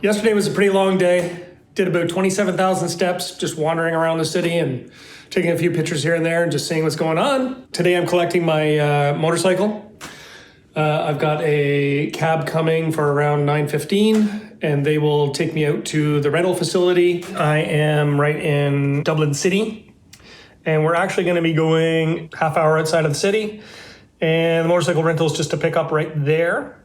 Yesterday was a pretty long day. Did about 27,000 steps just wandering around the city and taking a few pictures here and there and just seeing what's going on. Today I'm collecting my motorcycle. I've got a cab coming for around 9:15 and they will take me out to the rental facility. I am right in Dublin City and we're actually going to be going half hour outside of the city, and the motorcycle rental is just to pick up right there.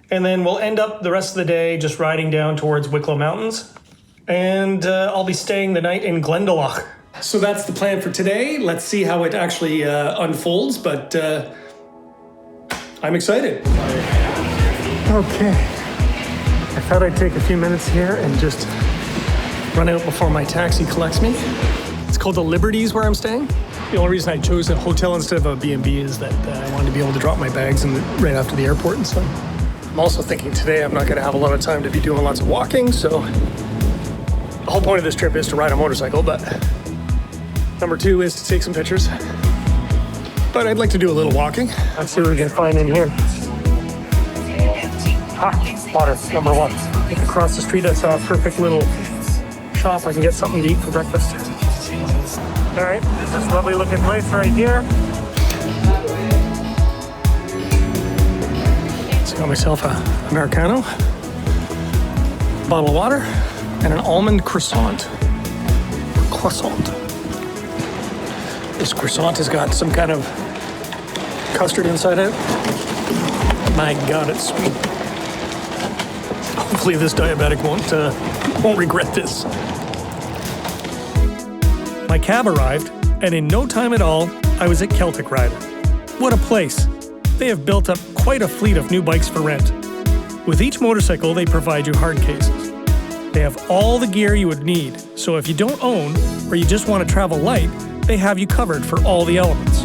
And then we'll end up the rest of the day just riding down towards Wicklow Mountains, and I'll be staying the night in Glendalough. So that's the plan for today. Let's see how it actually unfolds, but I'm excited. Okay, I thought I'd take a few minutes here and just run out before my taxi collects me. It's called the Liberties where I'm staying. The only reason I chose a hotel instead of a B&B is that I wanted to be able to drop my bags right after the airport and stuff. I'm also thinking today I'm not gonna have a lot of time to be doing lots of walking, so the whole point of this trip is to ride a motorcycle, but number two is to take some pictures. But I'd like to do a little walking. Let's see what we can find in here. Water, number one. Across the street I saw a perfect little shop. I can get something to eat for breakfast. All right, this is a lovely looking place right here. So I got myself a Americano, bottle of water, and an almond croissant. This croissant has got some kind of custard inside it. My God, it's sweet. Hopefully this diabetic won't regret this. My cab arrived, and in no time at all, I was at Celtic Rider. What a place! They have built up quite a fleet of new bikes for rent. With each motorcycle, they provide you hard cases. They have all the gear you would need, so if you don't own, or you just want to travel light, they have you covered for all the elements.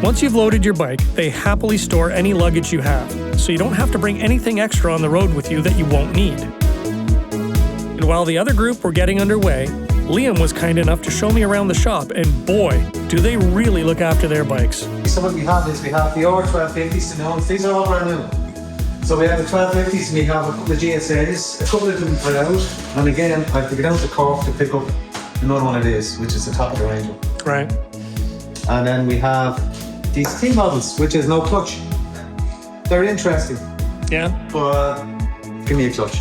Once you've loaded your bike, they happily store any luggage you have, so you don't have to bring anything extra on the road with you that you won't need. And while the other group were getting underway, Liam was kind enough to show me around the shop, and boy, do they really look after their bikes. So what we have is we have the R1250s to know. These are all brand new. So we have the 1250s and we have a couple of GSAs, a couple of them put out, and again, I have to get out to Cork to pick up another one of these, which is the top of the range. Right. And then we have these T models, which is no clutch. They're interesting. Yeah. But give me a clutch.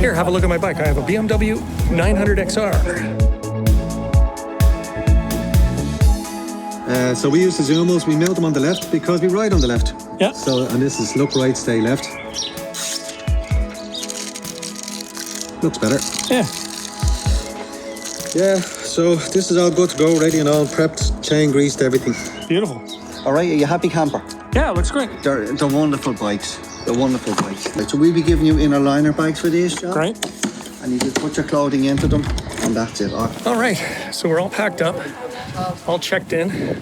Here, have a look at my bike. I have a BMW 900XR. So we use the Zoomos, we mount them on the left because we ride on the left. Yeah. So, and this is look right, stay left. Looks better. Yeah. Yeah, so this is all good to go, ready and all prepped, chain greased, everything. Beautiful. All right, are you happy, camper? Yeah, it looks great. They're wonderful bikes. They're wonderful bikes. So we'll be giving you inner liner bags for these, John. Great. And you just put your clothing into them, and that's it. All right, so we're all packed up, all checked in,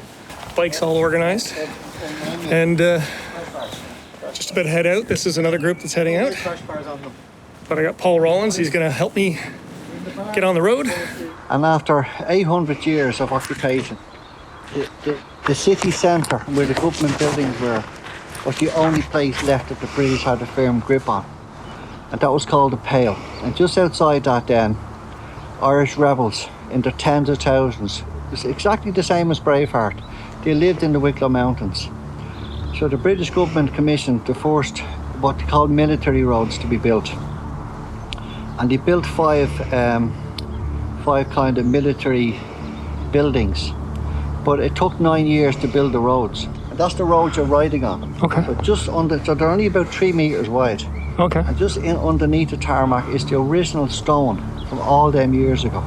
bikes all organized, and just about to head out. This is another group that's heading out. But I got Paul Rollins, he's gonna help me get on the road. And after 800 years of occupation, the city centre where the government buildings were was the only place left that the British had a firm grip on. And that was called the Pale. And just outside that then, Irish rebels in their tens of thousands, it's exactly the same as Braveheart. They lived in the Wicklow Mountains. So the British government commissioned the first what they called military roads to be built. And they built five kind of military buildings. But it took 9 years to build the roads. And that's the roads you're riding on. Okay. So they're only about 3 meters wide. Okay. And just underneath the tarmac is the original stone from all them years ago.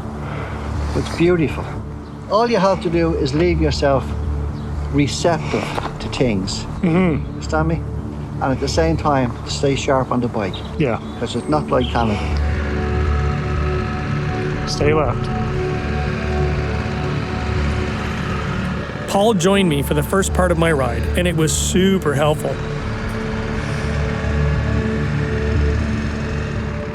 It's beautiful. All you have to do is leave yourself receptive to things. Mm-hmm. Understand me? And at the same time, stay sharp on the bike. Yeah. Because it's not like Canada. Stay left. Paul joined me for the first part of my ride, and it was super helpful.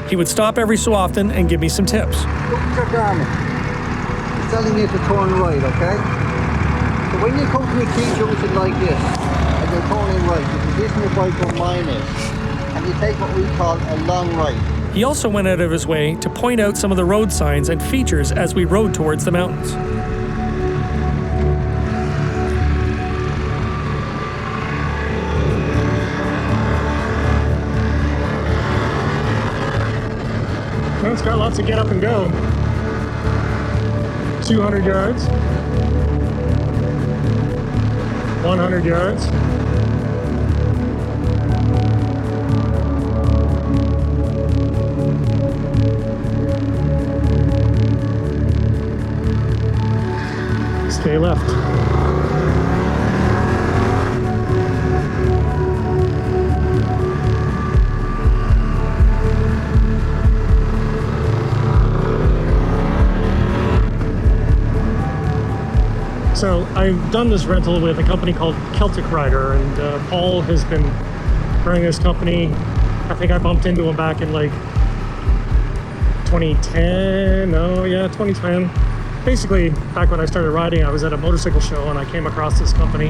He would stop every so often and give me some tips. Look at your Garmin. It's telling you to turn right, okay? So when you come to a T junction like this, and you're turning right. If it isn't a bike where mine is, and you take what we call a long ride. He also went out of his way to point out some of the road signs and features as we rode towards the mountains. Well, it's got lots of get up and go. 200 yards. 100 yards. Stay left. So I've done this rental with a company called Celtic Rider, and Paul has been running this company. I think I bumped into him back in like 2010. Oh yeah, 2010. Basically, back when I started riding, I was at a motorcycle show and I came across this company.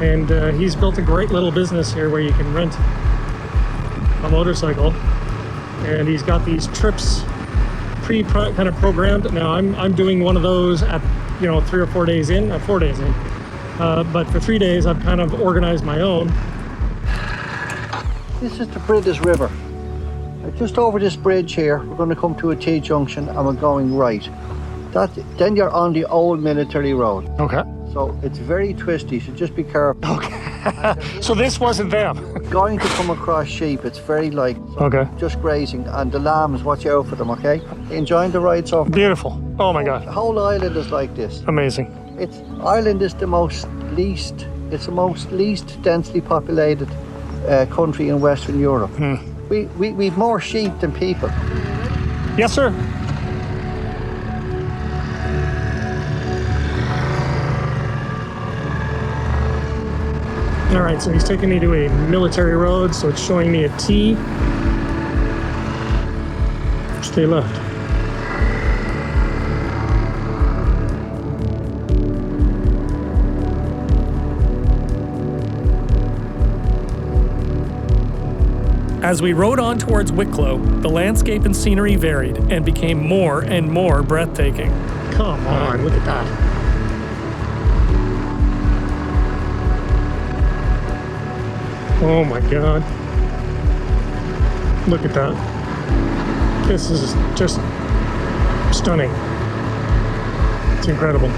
And he's built a great little business here where you can rent a motorcycle. And he's got these trips kind of programmed. Now I'm doing one of those at 3 or 4 days in, 4 days in. But for 3 days, I've kind of organized my own. This is the British River. Just over this bridge here, we're going to come to a T-junction and we're going right. Then you're on the old military road. Okay. So it's very twisty, so just be careful. Okay. So this wasn't them. Going to come across sheep, it's very like just grazing, and the lambs, watch out for them, okay? Enjoying the ride so far? Beautiful. Oh my God. The whole island is like this. Amazing. Ireland is the most least densely populated country in Western Europe. We've more sheep than people. Yes, sir. All right, so he's taking me to a military road, so it's showing me a T. Stay left. As we rode on towards Wicklow, the landscape and scenery varied and became more and more breathtaking. Come on, look at that. Oh my God. Look at that. This is just stunning. It's incredible.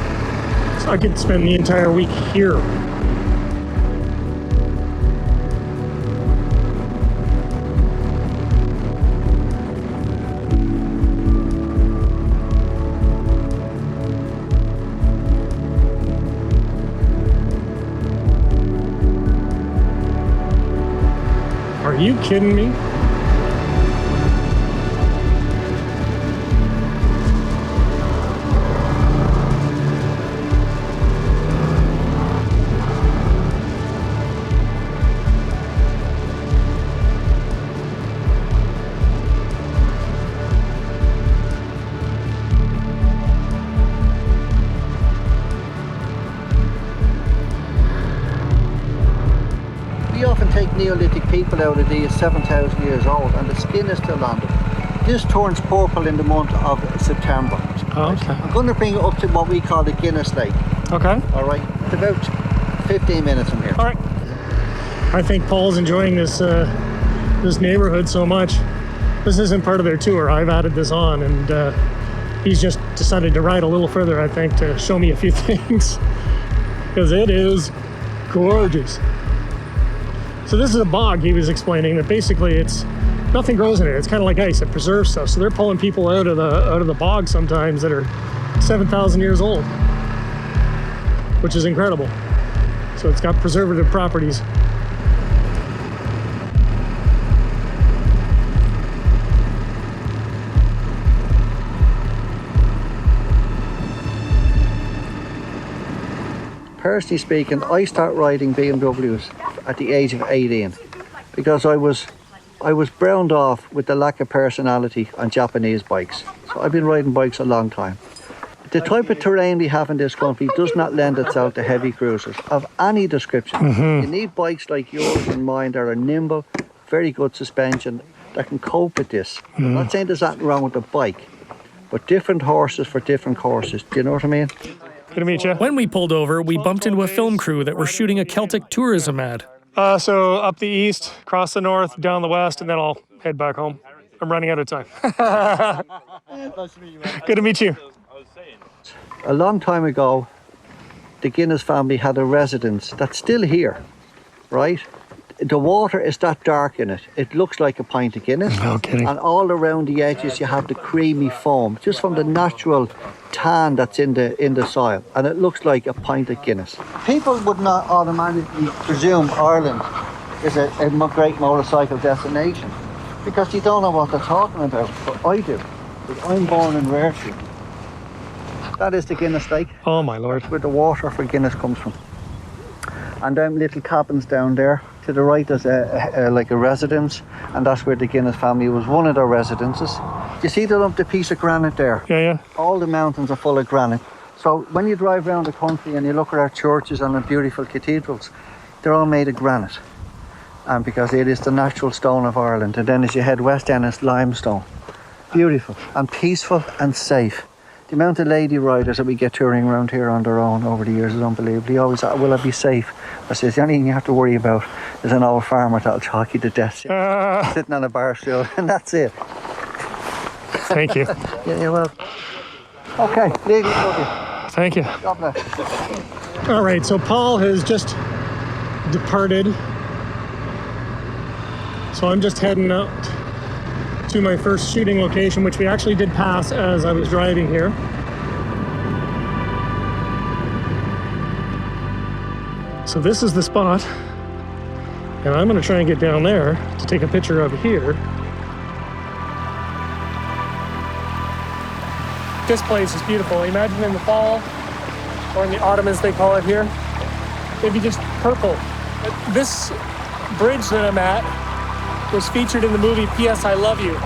So I could spend the entire week here. Are you kidding me? We often take Neolithic people out of these 7,000 years old and the skin is still on them. This turns purple in the month of September. Oh, okay. I'm going to bring it up to what we call the Guinness Lake. Okay. All right. It's about 15 minutes from here. All right. I think Paul's enjoying this this neighborhood so much. This isn't part of their tour. I've added this on, and he's just decided to ride a little further, I think, to show me a few things, because it is gorgeous. So this is a bog, he was explaining, that basically nothing grows in it. It's kind of like ice. It preserves stuff. So they're pulling people out of the bog sometimes that are 7,000 years old, which is incredible. So it's got preservative properties. Personally speaking, I started riding BMWs at the age of 18 because I was browned off with the lack of personality on Japanese bikes. So I've been riding bikes a long time. The type of terrain we have in this country does not lend itself to heavy cruisers of any description. You need bikes like yours and mine that are nimble, very good suspension, that can cope with this. I'm not saying there's nothing wrong with the bike, but different horses for different courses. Do you know what I mean? Good to meet you. When we pulled over, we bumped into a film crew that were shooting a Celtic tourism ad. So up the east, across the north, down the west, and then I'll head back home. I'm running out of time. Good to meet you. A long time ago, the Guinness family had a residence that's still here, right? The water is that dark in it. It looks like a pint of Guinness. No kidding. And all around the edges you have the creamy foam, just from the natural tan that's in the soil. And it looks like a pint of Guinness. People would not automatically presume Ireland is a great motorcycle destination because you don't know what they're talking about. But I do. Because I'm born and reared here. That is the Guinness Lake. Oh my lord. Where the water for Guinness comes from. And them little cabins down there. To the right there's like a residence, and that's where the Guinness family was one of their residences. You see the piece of granite there? Yeah. All the mountains are full of granite. So when you drive around the country and you look at our churches and our beautiful cathedrals, they're all made of granite. And because it is the natural stone of Ireland. And then as you head west then it's limestone. Beautiful and peaceful and safe. The amount of lady riders that we get touring around here on their own over the years is unbelievable. You always, will I be safe? I says, the only thing you have to worry about is an old farmer that'll chalk you to death. Sitting on a bar stool, and that's it. Thank you. Yeah, well. Okay, leave it with you. Thank you. God bless. All right, so Paul has just departed. So I'm just heading out to my first shooting location, which we actually did pass as I was driving here. So this is the spot, and I'm going to try and get down there to take a picture of here. This place is beautiful. Imagine in the fall, or in the autumn as they call it here, it'd be just purple. This bridge that I'm at was featured in the movie P.S. I Love You.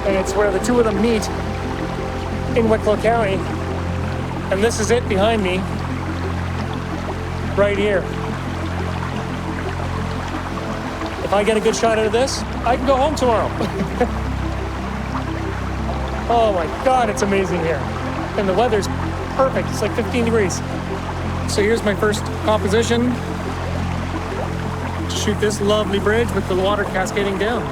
And it's where the two of them meet in Wicklow County. And this is it behind me, right here. If I get a good shot out of this, I can go home tomorrow. Oh my God, it's amazing here. And the weather's perfect. It's like 15 degrees. So here's my first composition. Shoot this lovely bridge with the water cascading down.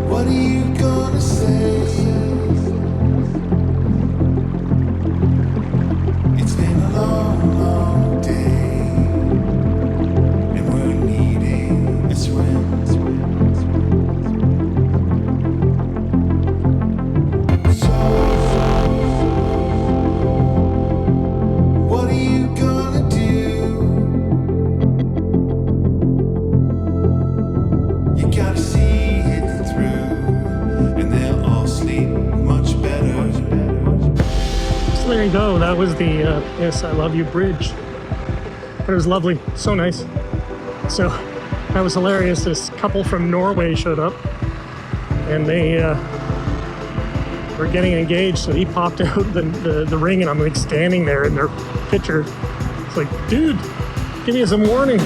What are you gonna say? It's been a long, long day, and we're needing a swim. What are you gonna do? You gotta see it through, and they'll all sleep much better. So there you go. That was the Yes, I Love You bridge. But it was lovely. So nice. So that was hilarious. This couple from Norway showed up, and they were getting engaged. So he popped out the ring, and I'm like standing there in their picture. It's like, dude, give me some warning.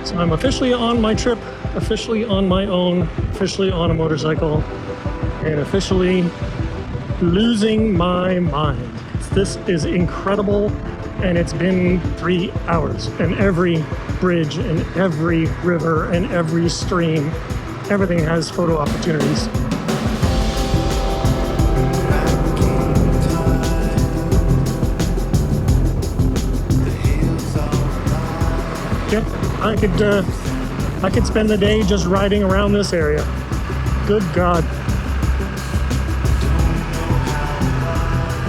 So I'm officially on my trip, officially on my own, officially on a motorcycle, and officially losing my mind. This is incredible, and it's been 3 hours, and every bridge and every river and every stream, everything has photo opportunities. Yeah, I could spend the day just riding around this area. Good God.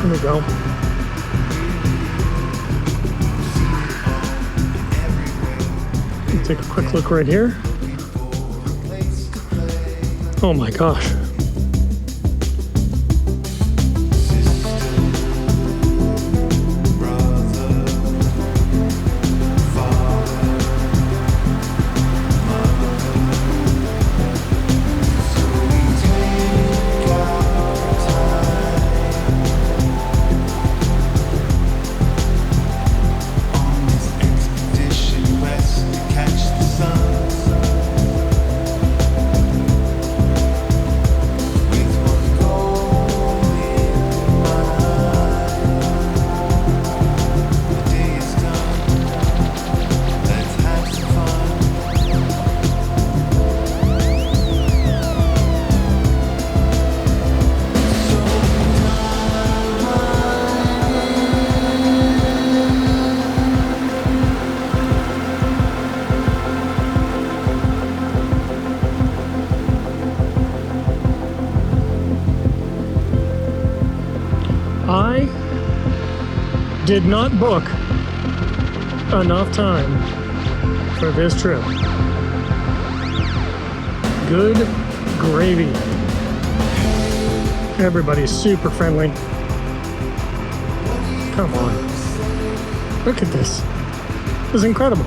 Here we go. Take a quick look right here. Oh my gosh. Did not book enough time for this trip. Good gravy. Everybody's super friendly. Come on. Look at this. This is incredible.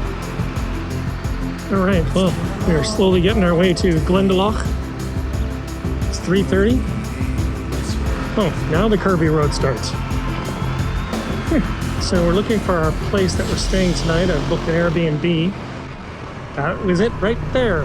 All right, well, we are slowly getting our way to Glendalough. It's 3:30. Oh, now the curvy road starts. So we're looking for our place that we're staying tonight. I've booked an Airbnb. That was it right there.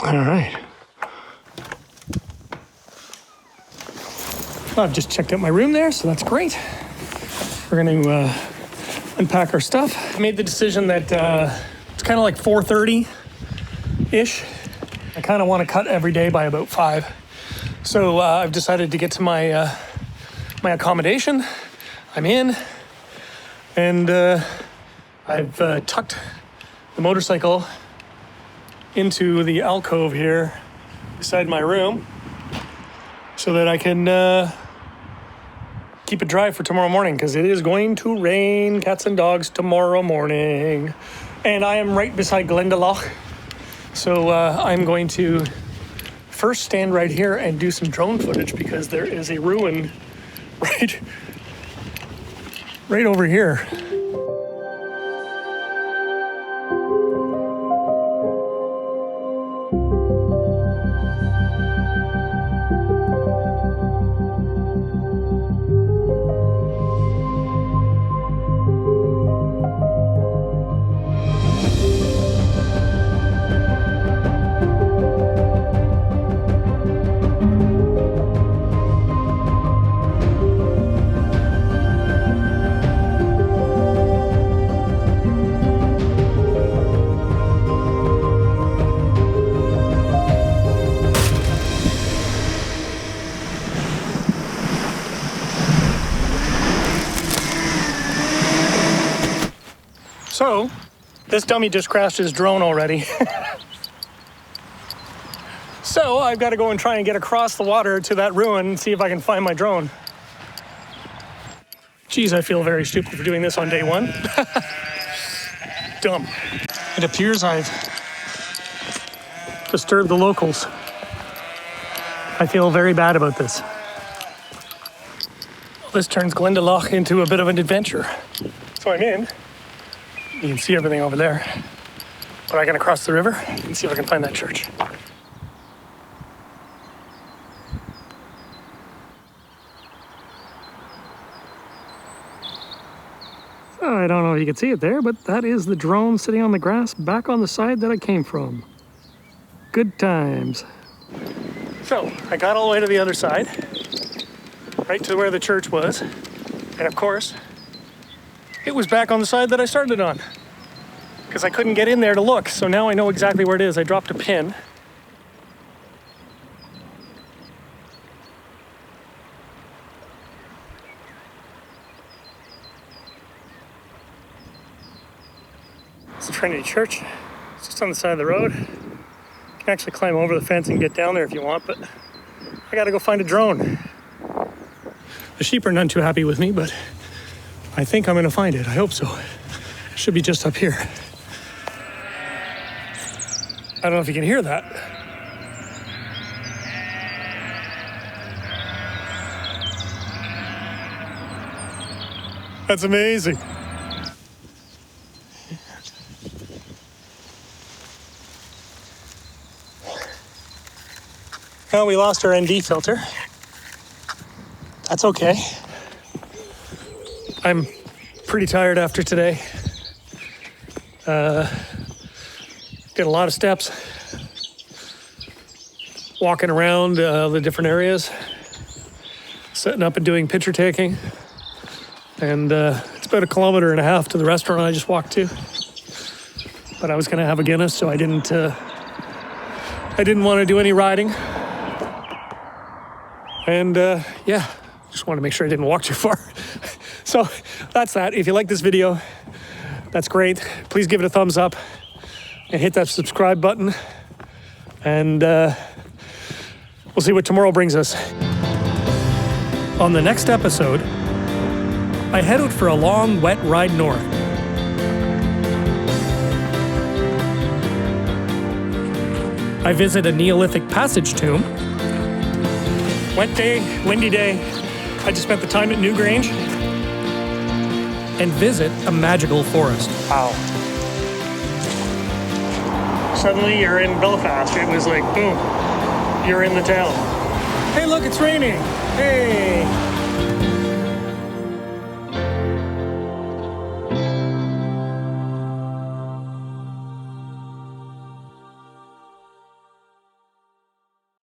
All right. I've just checked out my room there, so that's great. We're going to unpack our stuff. I made the decision that it's kind of like 4:30-ish. I kind of want to cut every day by about 5. So I've decided to get to my accommodation. I'm in, and I've tucked the motorcycle into the alcove here beside my room so that I can keep it dry for tomorrow morning, because it is going to rain cats and dogs tomorrow morning. And I am right beside Glendalough. So I'm going to first stand right here and do some drone footage, because there is a ruin right over here. So, this dummy just crashed his drone already. So, I've got to go and try and get across the water to that ruin and see if I can find my drone. Geez, I feel very stupid for doing this on day 1. Dumb. It appears I've disturbed the locals. I feel very bad about this. This turns Glendalough into a bit of an adventure. So I'm in. You can see everything over there. But I gotta cross the river and see if I can find that church. So I don't know if you can see it there, but that is the drone sitting on the grass back on the side that I came from. Good times. So I got all the way to the other side, right to where the church was. And of course, it was back on the side that I started on, because I couldn't get in there to look. So now I know exactly where it is. I dropped a pin. It's the Trinity Church. It's just on the side of the road. You can actually climb over the fence and get down there if you want, but I gotta go find a drone. The sheep are none too happy with me, but I think I'm gonna find it. I hope so. It should be just up here. I don't know if you can hear that. That's amazing. Well, we lost our ND filter. That's okay. I'm pretty tired after today. Did a lot of steps, walking around the different areas, setting up and doing picture taking. And it's about 1.5 kilometers to the restaurant I just walked to. But I was gonna have a Guinness, so I didn't want to do any riding. And yeah, just want to make sure I didn't walk too far. So that's that. If you like this video, that's great. Please give it a thumbs up and hit that subscribe button. And we'll see what tomorrow brings us. On the next episode, I head out for a long, wet ride north. I visit a Neolithic passage tomb. Wet day, windy day. I just spent the time at Newgrange. And visit a magical forest. Wow. Suddenly you're in Belfast. It was like, boom, you're in the town. Hey, look, it's raining. Hey.